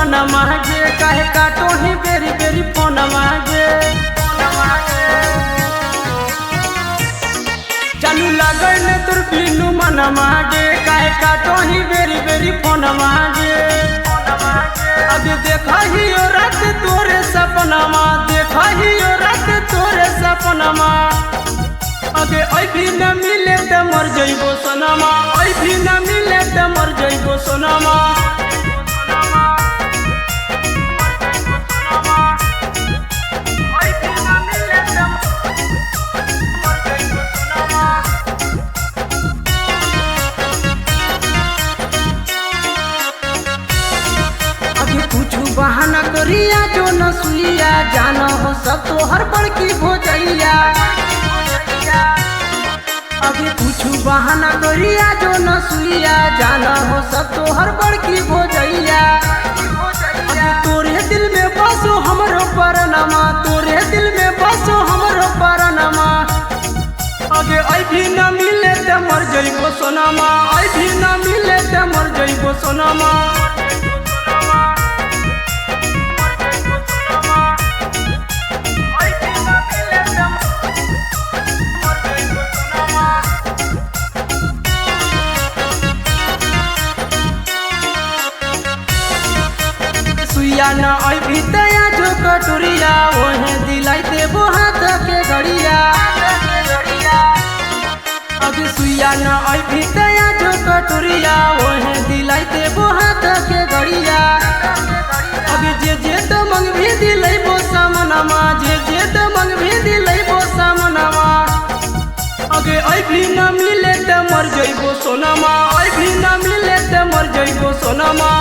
मन मागे काहे काटो ही बेरी बेरी फोन मागे चालू लागल ने तोर बिनु मन मागे काहे काटो ही बेरी बेरी फोन मागे अब देखा ही ओ रात तोरे सपनमा देखा ही ओ रात तोरे सपनमा अगे आई भी न मिले त मर जइबो सोनमा आई भी न मिले त मर जइबो सोनमा बहाना करिया जो न सुइया जाना हो सब तो हर पल की हो जाइया अभी कुछ बहाना करिया जो न सुइया जाना हो सब तो हर पल की हो जाइया तोरे दिल में बसो हमरो परनमा तोरे दिल में बसो हमरो परनमा अगे आई भी न मिले त मर जइबो सोनमा आई भी न मिले त मर जइबो सोनमा सुइया न आई भी तया जो कटुरिया ओहे दिलाई देबो हाथ के घड़िया अभी सुइया न आई भी तया जो कटुरिया ओहे दिलाई देबो हाथ के घड़िया अभी जे तो मंग भी दिलाई बो सामनमा जे तो मंग भी दिलाई बो सामनमा अगे आई भी न मिले त मर जइबो सोनमा आई भी न मिले त मर जइबो सोनमा।